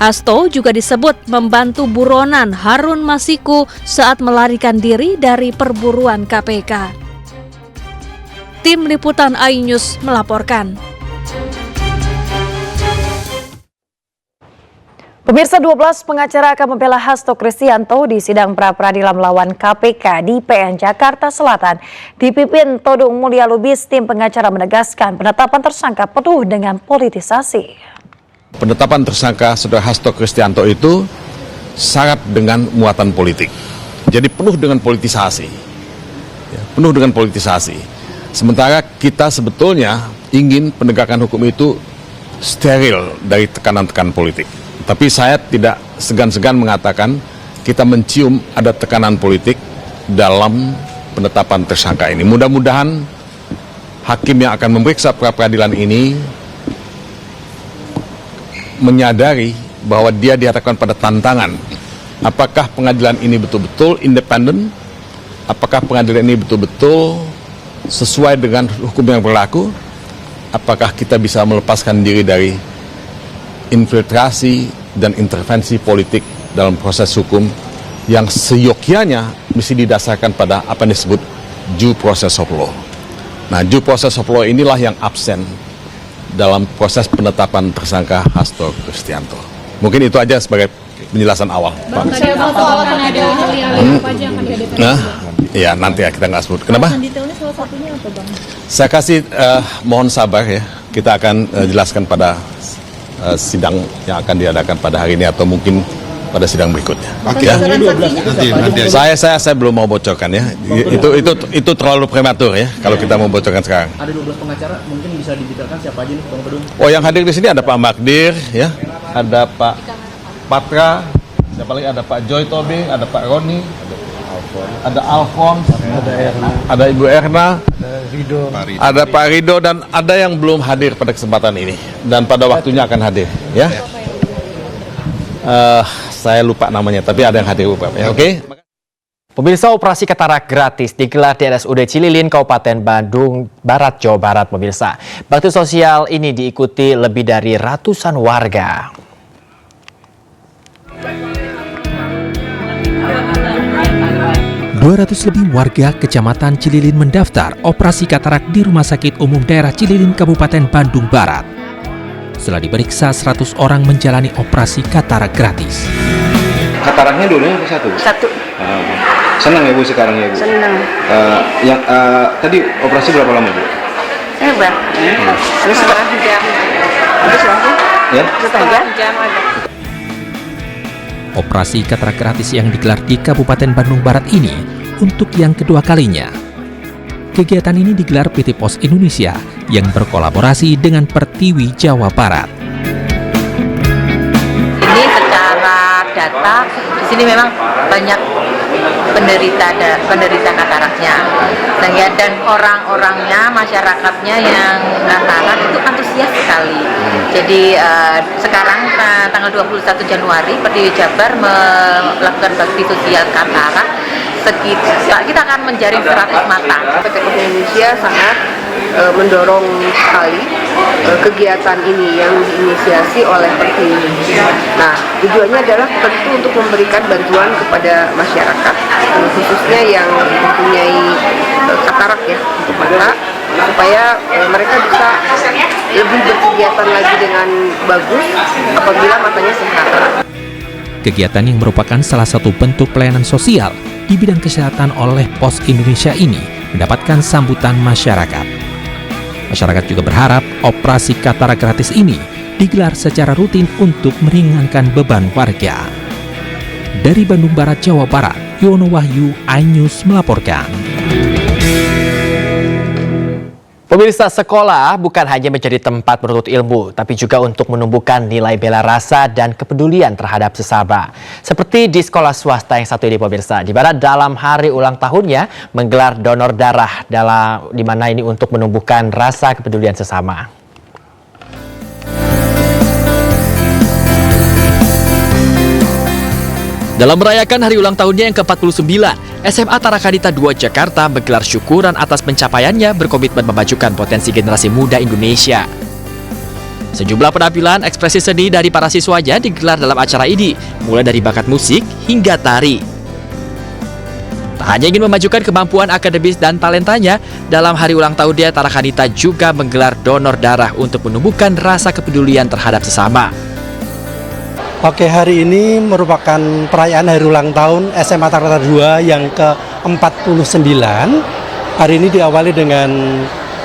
Hasto juga disebut membantu buronan Harun Masiku saat melarikan diri dari perburuan KPK. Tim Liputan iNews melaporkan. Pemirsa, 12 pengacara akan membela Hasto Kristianto di sidang pra-peradilan melawan KPK di PN Jakarta Selatan. Dipimpin Todung Mulya Lubis, tim pengacara menegaskan penetapan tersangka penuh dengan politisasi. Penetapan tersangka Saudara Hasto Kristianto itu syarat dengan muatan politik. Jadi penuh dengan politisasi. Ya, penuh dengan politisasi. Sementara kita sebetulnya ingin penegakan hukum itu steril dari tekanan-tekanan politik. Tapi saya tidak segan-segan mengatakan kita mencium ada tekanan politik dalam penetapan tersangka ini. Mudah-mudahan hakim yang akan memeriksa pra-peradilan ini menyadari bahwa dia dihadapkan pada tantangan. Apakah pengadilan ini betul-betul independen? Apakah pengadilan ini betul-betul sesuai dengan hukum yang berlaku? Apakah kita bisa melepaskan diri dari infiltrasi dan intervensi politik dalam proses hukum yang seyogyanya mesti didasarkan pada apa yang disebut due process of law. Nah, due process of law inilah yang absen dalam proses penetapan tersangka Hasto Kristianto. Mungkin itu aja sebagai penjelasan awal. Pak. Nah, ya nanti ya kita nggak sebut. Kenapa? Saya kasih mohon sabar ya. Kita akan jelaskan pada sidang yang akan diadakan pada hari ini atau mungkin pada sidang berikutnya. Ya. Saya belum mau bocorkan ya. Itu terlalu prematur ya kalau kita mau bocorkan sekarang. Ada 12 pengacara, mungkin bisa didetailkan siapa aja nih Bang Pedung? Oh, yang hadir di sini ada Pak Magdir ya, ada Pak Patra, siapa lagi, ada Pak Joy Tobing, ada Pak Roni, ada Alphonse, ada Ibu Erna, ada Pak Rido, dan ada yang belum hadir pada kesempatan ini dan pada waktunya akan hadir ya. Saya lupa namanya, tapi ada yang hadir beberapa ya. Oke. Pemirsa, operasi katarak gratis digelar di RSUD Cililin, Kabupaten Bandung Barat, Jawa Barat. Pemirsa, bakti sosial ini diikuti lebih dari ratusan warga. Lebih warga Kecamatan Cililin mendaftar operasi katarak di Rumah Sakit Umum Daerah Cililin, Kabupaten Bandung Barat. Setelah diperiksa, 100 orang menjalani operasi katarak gratis. Kataraknya dulunya satu? Satu. Senang ya Bu sekarang ya Bu? Senang. Tadi operasi berapa lama Bu? Hebat. Ada setengah jam. Habis langsung? Ya? Setengah jam ada. Operasi katarak gratis yang digelar di Kabupaten Bandung Barat ini untuk yang kedua kalinya. Kegiatan ini digelar PT Pos Indonesia yang berkolaborasi dengan Pertiwi Jawa Barat. Ini secara data di sini memang banyak penderita kataraknya, dan orang-orangnya, masyarakatnya yang katarak itu antusias sekali. Jadi sekarang tanggal 21 Januari Pertiwi Jabar melakukan bakti sosial katarak. Kita akan menjaring 100 mata. PT Pos Indonesia sangat mendorong sekali kegiatan ini yang diinisiasi oleh Pertiwi. Nah, tujuannya adalah tentu untuk memberikan bantuan kepada masyarakat, khususnya yang mempunyai katarak ya, untuk mata, supaya mereka bisa lebih berkegiatan lagi dengan bagus apabila matanya sehat. Kegiatan yang merupakan salah satu bentuk pelayanan sosial di bidang kesehatan oleh Pos Indonesia ini mendapatkan sambutan masyarakat. Masyarakat juga berharap operasi katarak gratis ini digelar secara rutin untuk meringankan beban warga. Dari Bandung Barat, Jawa Barat, Yono Wahyu, iNews melaporkan. Pemirsa, sekolah bukan hanya menjadi tempat menuntut ilmu, tapi juga untuk menumbuhkan nilai bela rasa dan kepedulian terhadap sesama. Seperti di sekolah swasta yang satu ini, pemirsa, di mana dalam hari ulang tahunnya menggelar donor darah, di mana ini untuk menumbuhkan rasa kepedulian sesama. Dalam merayakan hari ulang tahunnya yang ke-49, SMA Tarakanita II Jakarta menggelar syukuran atas pencapaiannya berkomitmen memajukan potensi generasi muda Indonesia. Sejumlah penampilan ekspresi seni dari para siswanya digelar dalam acara ini, mulai dari bakat musik hingga tari. Tak hanya ingin memajukan kemampuan akademis dan talentanya, dalam hari ulang tahunnya Tarakanita juga menggelar donor darah untuk menumbuhkan rasa kepedulian terhadap sesama. Oke, hari ini merupakan perayaan hari ulang tahun SMA Tarakanita II yang ke-49. Hari ini diawali dengan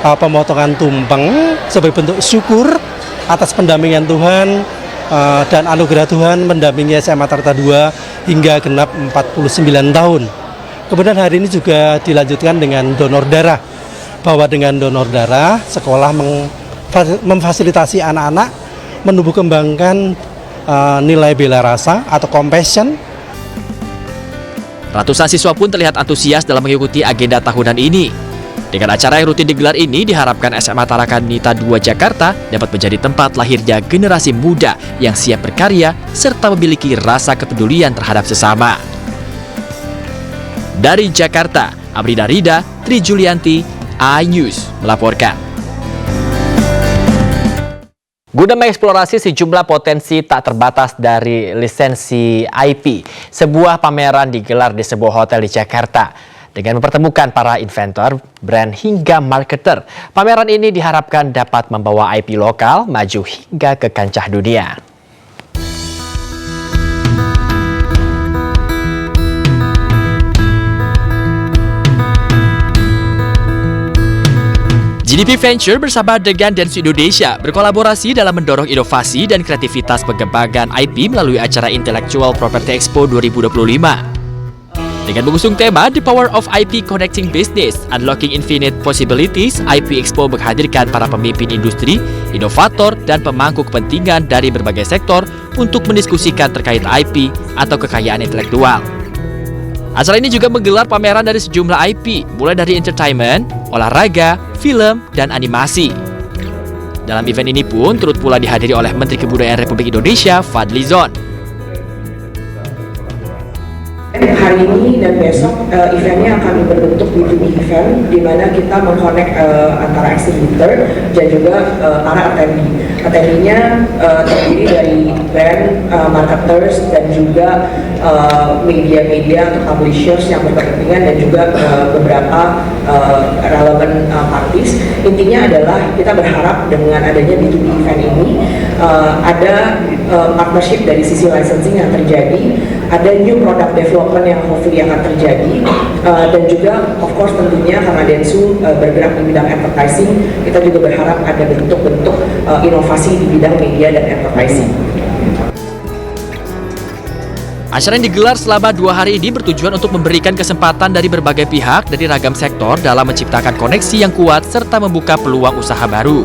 pemotongan tumpeng sebagai bentuk syukur atas pendampingan Tuhan dan anugerah Tuhan mendampingi SMA Tarakanita II hingga genap 49 tahun. Kemudian hari ini juga dilanjutkan dengan donor darah, bahwa dengan donor darah sekolah memfasilitasi anak-anak menumbuh kembangkan nilai bela rasa atau compassion. Ratusan siswa pun terlihat antusias dalam mengikuti agenda tahunan ini. Dengan acara yang rutin digelar ini, diharapkan SMA Tarakanita II Jakarta dapat menjadi tempat lahirnya generasi muda yang siap berkarya serta memiliki rasa kepedulian terhadap sesama. Dari Jakarta, Amrida Rida, Tri Julianti, iNews melaporkan. Guna mengeksplorasi sejumlah potensi tak terbatas dari lisensi IP, sebuah pameran digelar di sebuah hotel di Jakarta. Dengan mempertemukan para inventor, brand hingga marketer, pameran ini diharapkan dapat membawa IP lokal maju hingga ke kancah dunia. GDP Venture bersama dengan Dentsu Indonesia berkolaborasi dalam mendorong inovasi dan kreativitas pengembangan IP melalui acara Intellectual Property Expo 2025. Dengan mengusung tema The Power of IP Connecting Business, Unlocking Infinite Possibilities, IP Expo menghadirkan para pemimpin industri, inovator, dan pemangku kepentingan dari berbagai sektor untuk mendiskusikan terkait IP atau kekayaan intelektual. Acara ini juga menggelar pameran dari sejumlah IP, mulai dari entertainment, olahraga, film, dan animasi. Dalam event ini pun turut pula dihadiri oleh Menteri Kebudayaan Republik Indonesia, Fadly Zon. Hari ini dan besok eventnya akan berbentuk B2B event, di mana kita mengkonek antara exhibitor dan juga para attendee. Attendinya terdiri dari brand, marketers, dan juga media-media atau publishers yang berkepentingan dan juga beberapa relevant parties. Intinya adalah kita berharap dengan adanya B2B event ini ada partnership dari sisi licensing yang terjadi, ada new product development yang hopefully akan terjadi, dan juga of course tentunya karena Dentsu bergerak di bidang advertising, kita juga berharap ada bentuk-bentuk inovasi di bidang media dan advertising. Acara yang digelar selama 2 hari ini bertujuan untuk memberikan kesempatan dari berbagai pihak dari ragam sektor dalam menciptakan koneksi yang kuat serta membuka peluang usaha baru.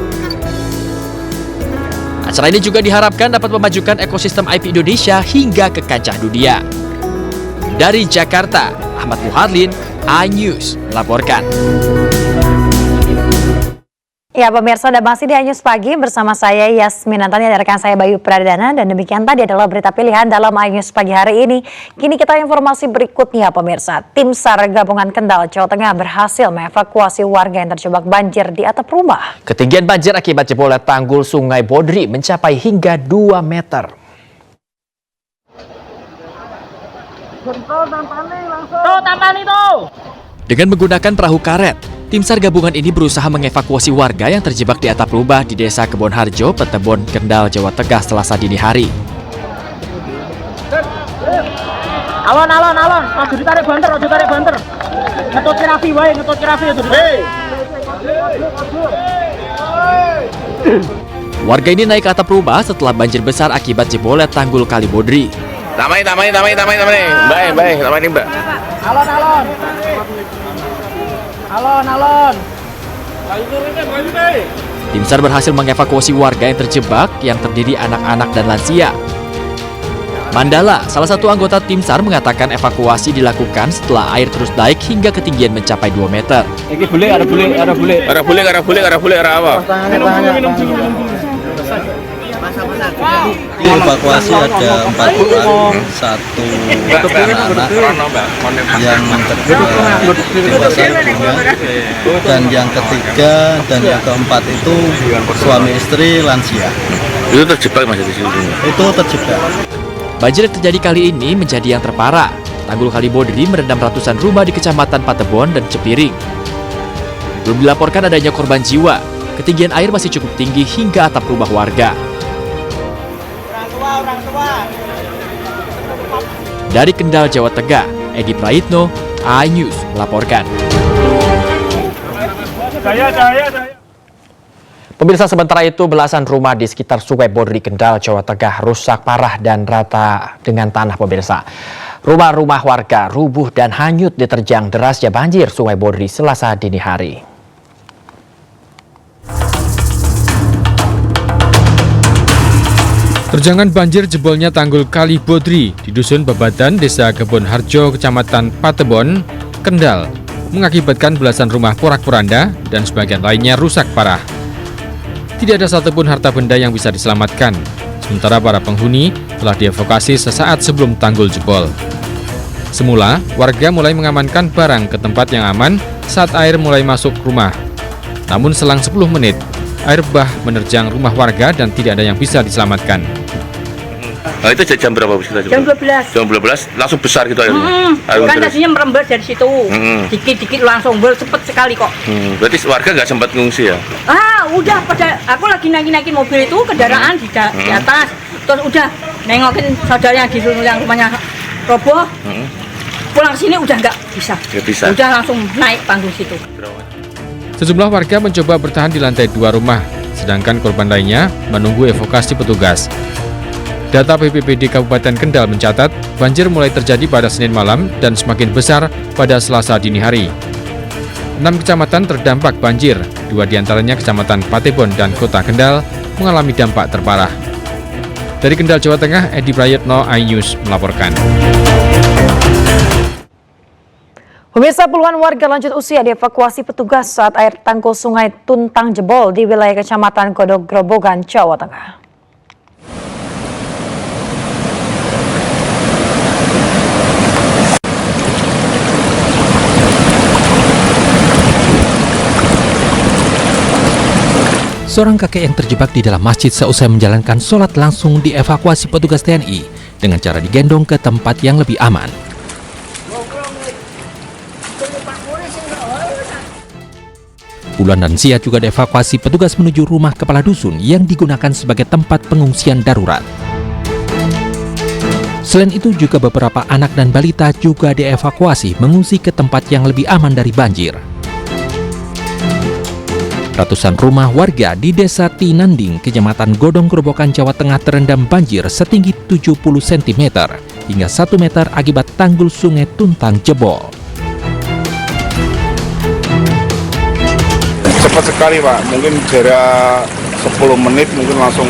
Acara ini juga diharapkan dapat memajukan ekosistem IP Indonesia hingga ke kancah dunia. Dari Jakarta, Ahmad Muharlin, iNews melaporkan. Ya pemirsa, dan masih di iNews Pagi bersama saya Yasmin Antani dan rekan saya Bayu Pradana, dan demikian tadi adalah berita pilihan dalam iNews Pagi hari ini. Kini kita informasi berikutnya pemirsa. Tim SAR Gabungan Kendal, Jawa Tengah berhasil mengevakuasi warga yang terjebak banjir di atap rumah. Ketinggian banjir akibat jebolnya tanggul Sungai Bodri mencapai hingga 2 meter. Dengan menggunakan perahu karet, tim SAR gabungan ini berusaha mengevakuasi warga yang terjebak di atap rumah di Desa Kebonharjo, Petebon, Kendal, Jawa Tengah Selasa dini hari. Alon, ojo ditarik banter. Ngetut Rafi wae, Warga ini naik ke atap rumah setelah banjir besar akibat jebolnya tanggul Kali Bodri. Tamai, baik, Mbak. Alon. Tim SAR berhasil mengevakuasi warga yang terjebak yang terdiri anak-anak dan lansia. Mandala, salah satu anggota tim SAR mengatakan evakuasi dilakukan setelah air terus naik hingga ketinggian mencapai 2 meter. Iki ada bule. Arah bule, arah apa? Evakuasi ada 4 orang, 1 anak-anak yang dewasa ibunya, dan yang ketiga dan yang keempat itu suami istri lansia. Itu terjebak Mas di sini? Itu terjebak. Banjir yang terjadi kali ini menjadi yang terparah. Tanggul Kali Bodri merendam ratusan rumah di Kecamatan Patebon dan Cepiring. Belum dilaporkan adanya korban jiwa. Ketinggian air masih cukup tinggi hingga atap rumah warga. Dari Kendal, Jawa Tengah, Edi Praitno, iNews melaporkan. Pemirsa, sementara itu belasan rumah di sekitar Sungai Bodri, Kendal, Jawa Tengah rusak parah dan rata dengan tanah, pemirsa. Rumah-rumah warga rubuh dan hanyut diterjang derasnya banjir Sungai Bodri Selasa dini hari. Terjangan banjir jebolnya tanggul Kali Bodri di Dusun Babatan, Desa Kebon Harjo, Kecamatan Patebon, Kendal, mengakibatkan belasan rumah porak-poranda dan sebagian lainnya rusak parah. Tidak ada satupun harta benda yang bisa diselamatkan, sementara para penghuni telah dievakuasi sesaat sebelum tanggul jebol. Semula, warga mulai mengamankan barang ke tempat yang aman saat air mulai masuk rumah. Namun selang 10 menit, air bah menerjang rumah warga dan tidak ada yang bisa diselamatkan. Nah, itu jam berapa kita? Jam 12. Jam 12 langsung besar gitu airnya. Kan tadinya merembes dari situ. Dikit-dikit langsung cepet sekali kok. Berarti warga nggak sempat ngungsi ya? Udah pada aku lagi naikin mobil itu kendaraan di atas. Terus udah nengokin saudara yang di yang rumahnya roboh. Pulang sini udah nggak bisa. Udah langsung naik panggung situ. Sejumlah warga mencoba bertahan di lantai 2 rumah, sedangkan korban lainnya menunggu evakuasi petugas. Data BPBD Kabupaten Kendal mencatat, banjir mulai terjadi pada Senin malam dan semakin besar pada Selasa dini hari. 6 kecamatan terdampak banjir, 2 diantaranya Kecamatan Patebon dan Kota Kendal mengalami dampak terparah. Dari Kendal, Jawa Tengah, Edi Praitno, iNews melaporkan. Pemirsa, puluhan warga lanjut usia dievakuasi petugas saat air tanggul Sungai Tuntang jebol di wilayah Kecamatan Godog Grobogan, Jawa Tengah. Seorang kakek yang terjebak di dalam masjid seusai menjalankan sholat langsung dievakuasi petugas TNI dengan cara digendong ke tempat yang lebih aman. Puluhan lansia juga dievakuasi petugas menuju rumah kepala dusun yang digunakan sebagai tempat pengungsian darurat. Selain itu juga beberapa anak dan balita juga dievakuasi mengungsi ke tempat yang lebih aman dari banjir. Ratusan rumah warga di Desa Tinanding, Kecamatan Godong Grobogan, Jawa Tengah terendam banjir setinggi 70 cm hingga 1 meter akibat tanggul Sungai Tuntang jebol. Cepat sekali Pak, mungkin jarak 10 menit mungkin langsung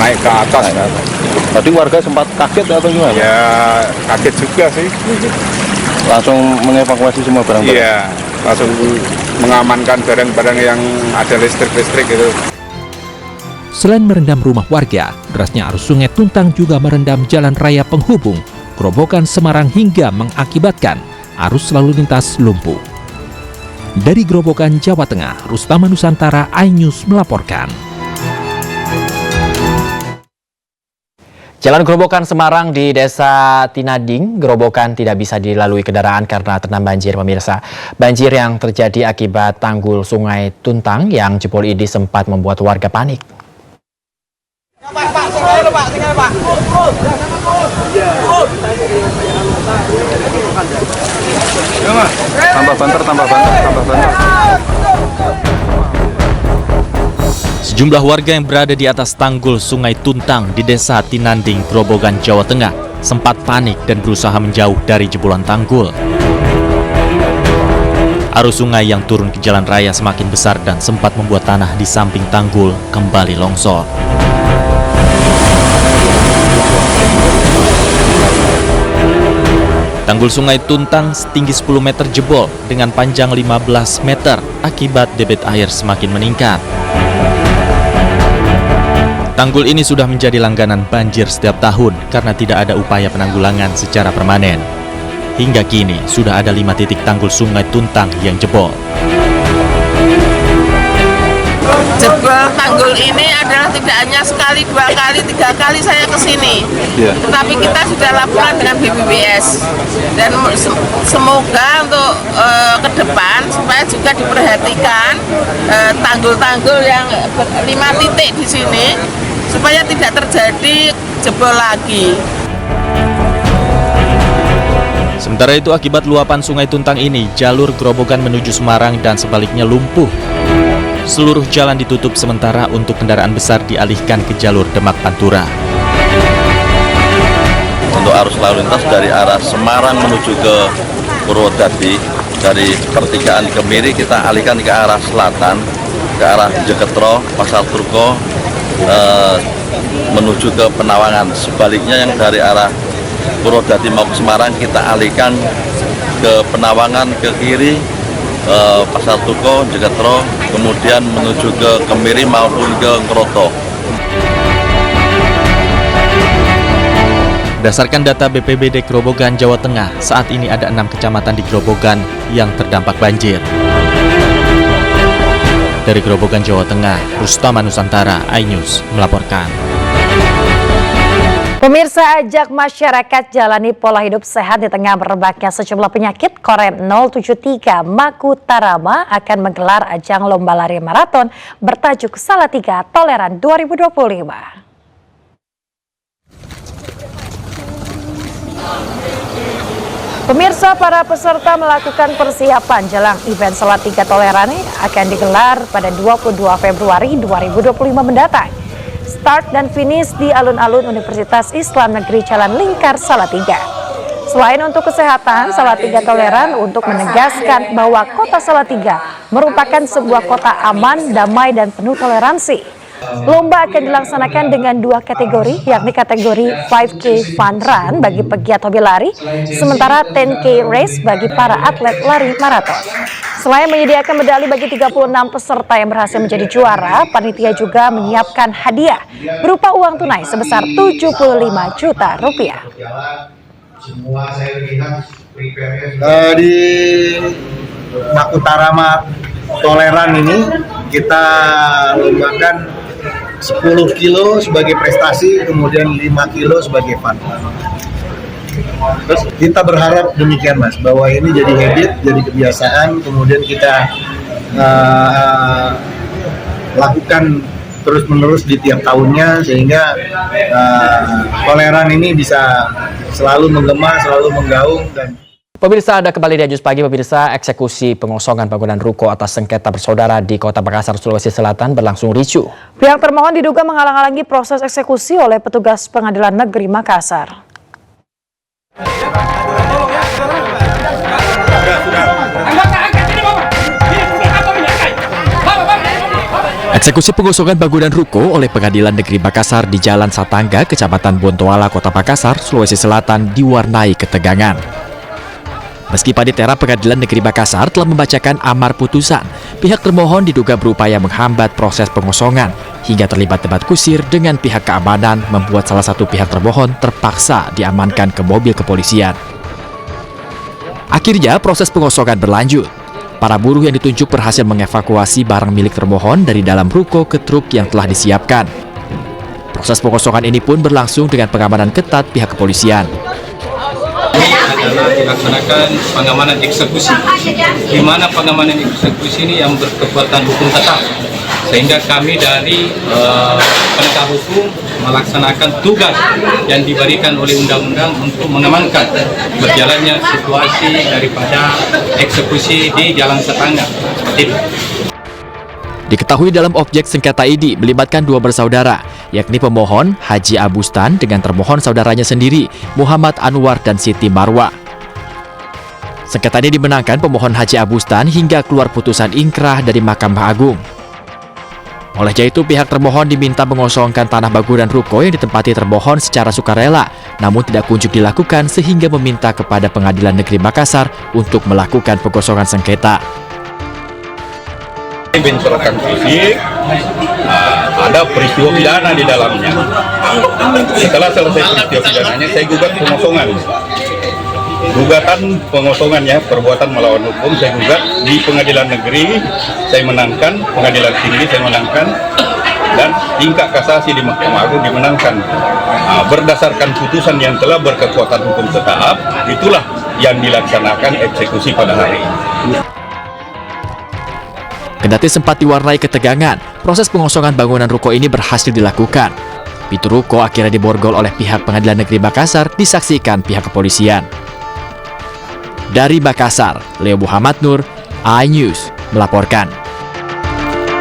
naik ke atas. Tadi warga sempat kaget atau gimana? Ya kaget juga sih. Langsung mengevakuasi semua barang-barang? Iya, langsung mengamankan barang-barang yang ada listrik-listrik itu. Selain merendam rumah warga, derasnya arus Sungai Tuntang juga merendam jalan raya penghubung Grobogan Semarang hingga mengakibatkan arus lalu lintas lumpuh. Dari Grobogan, Jawa Tengah, Rustama Nusantara, iNews melaporkan. Jalan Grobogan Semarang di Desa Tinanding, Grobogan tidak bisa dilalui kendaraan karena terendam banjir, pemirsa. Banjir yang terjadi akibat tanggul Sungai Tuntang yang jebol ini sempat membuat warga panik. Tambah banter. Sejumlah warga yang berada di atas tanggul Sungai Tuntang di Desa Tinanding, Grobogan, Jawa Tengah sempat panik dan berusaha menjauh dari jebolan tanggul. Arus sungai yang turun ke jalan raya semakin besar dan sempat membuat tanah di samping tanggul kembali longsor. Tanggul Sungai Tuntang setinggi 10 meter jebol dengan panjang 15 meter akibat debit air semakin meningkat. Tanggul ini sudah menjadi langganan banjir setiap tahun karena tidak ada upaya penanggulangan secara permanen. Hingga kini sudah ada 5 titik tanggul Sungai Tuntang yang jebol. Jebol tanggul ini adalah tidak hanya sekali, 2 kali, 3 kali saya ke sini. Tetapi kita sudah laporan dengan BPBS. Dan semoga untuk ke depan supaya juga diperhatikan tanggul-tanggul yang 5 titik di sini supaya tidak terjadi jebol lagi. Sementara itu akibat luapan Sungai Tuntang ini, jalur Grobogan menuju Semarang dan sebaliknya lumpuh. Seluruh jalan ditutup sementara untuk kendaraan besar dialihkan ke jalur Demak Pantura. Untuk arus lalu lintas dari arah Semarang menuju ke Purwodadi, dari pertigaan Kemiri kita alihkan ke arah selatan, ke arah Jeketro, Pasar Turko, menuju ke Penawangan. Sebaliknya yang dari arah Purwodadi mau ke Semarang kita alihkan ke Penawangan ke kiri, Pasar Turko, Jeketro, kemudian menuju ke Kemiri maupun ke Kroto. Berdasarkan data BPBD Grobogan, Jawa Tengah, saat ini ada 6 kecamatan di Grobogan yang terdampak banjir. Dari Grobogan, Jawa Tengah, Rustama Nusantara, iNews melaporkan. Pemirsa, ajak masyarakat jalani pola hidup sehat di tengah merebaknya sejumlah penyakit. Korem 073 Makutarama akan menggelar ajang lomba lari maraton bertajuk Salatiga Toleran 2025. Pemirsa, para peserta melakukan persiapan jelang event Salatiga Toleran akan digelar pada 22 Februari 2025 mendatang. Start dan finish di alun-alun Universitas Islam Negeri Jalan Lingkar Salatiga. Selain untuk kesehatan, Salatiga Toleran untuk menegaskan bahwa kota Salatiga merupakan sebuah kota aman, damai, dan penuh toleransi. Lomba akan dilaksanakan dengan 2 kategori, yakni kategori 5K Fun Run bagi pegiat hobi lari, sementara 10K Race bagi para atlet lari maraton. Selain menyediakan medali bagi 36 peserta yang berhasil menjadi juara, panitia juga menyiapkan hadiah berupa uang tunai sebesar 75 juta rupiah. Di Makutarama Toleran ini kita lombakan 10 kilo sebagai prestasi, kemudian 5 kilo sebagai fun. Terus kita berharap demikian, Mas, bahwa ini jadi habit, jadi kebiasaan, kemudian kita lakukan terus-menerus di tiap tahunnya, sehingga Toleran ini bisa selalu menggema, selalu menggaung. Dan Pemirsa, ada kembali di Ajus Pagi. Pemirsa, eksekusi pengosongan bangunan ruko atas sengketa bersaudara di Kota Makassar, Sulawesi Selatan berlangsung ricuh. Pihak termohon diduga menghalang-halangi proses eksekusi oleh petugas Pengadilan Negeri Makassar. Eksekusi pengosongan bangunan ruko oleh Pengadilan Negeri Makassar di Jalan Satangga, Kecamatan Bontoala, Kota Makassar, Sulawesi Selatan diwarnai ketegangan. Meski Panitera Pengadilan Negeri Makassar telah membacakan amar putusan, pihak termohon diduga berupaya menghambat proses pengosongan hingga terlibat debat kusir dengan pihak keamanan, membuat salah satu pihak termohon terpaksa diamankan ke mobil kepolisian. Akhirnya proses pengosongan berlanjut. Para buruh yang ditunjuk berhasil mengevakuasi barang milik termohon dari dalam ruko ke truk yang telah disiapkan. Proses pengosongan ini pun berlangsung dengan pengamanan ketat pihak kepolisian. Adalah dilaksanakan pengamanan eksekusi, di mana pengamanan eksekusi ini yang berkekuatan hukum tetap, sehingga kami dari penegak hukum melaksanakan tugas yang diberikan oleh undang-undang untuk mengamankan berjalannya situasi daripada eksekusi di Jalan Setangga. Diketahui dalam objek sengketa ini melibatkan 2 bersaudara, yakni pemohon Haji Abustan dengan termohon saudaranya sendiri, Muhammad Anwar dan Siti Marwa. Sengketa ini dimenangkan pemohon Haji Abustan hingga keluar putusan ingkrah dari Mahkamah Agung. Oleh itu, pihak termohon diminta mengosongkan tanah bangunan ruko yang ditempati termohon secara sukarela, namun tidak kunjung dilakukan sehingga meminta kepada Pengadilan Negeri Makassar untuk melakukan pengosongan sengketa. Bentrokan fisik, ada peristiwa pidana di dalamnya. Setelah selesai peristiwa pidananya, saya gugat pengosongan. Gugatan pengosongannya, perbuatan melawan hukum, saya gugat di pengadilan negeri, saya menangkan, pengadilan tinggi saya menangkan, dan tingkat kasasi di Mahkamah Agung dimenangkan. Berdasarkan putusan yang telah berkekuatan hukum tetap, itulah yang dilaksanakan eksekusi pada hari ini. Kendati sempat diwarnai ketegangan, proses pengosongan bangunan ruko ini berhasil dilakukan. Pintu ruko akhirnya diborgol oleh pihak Pengadilan Negeri Makassar, disaksikan pihak kepolisian. Dari Makassar, Leo Muhammad Nur, iNews melaporkan.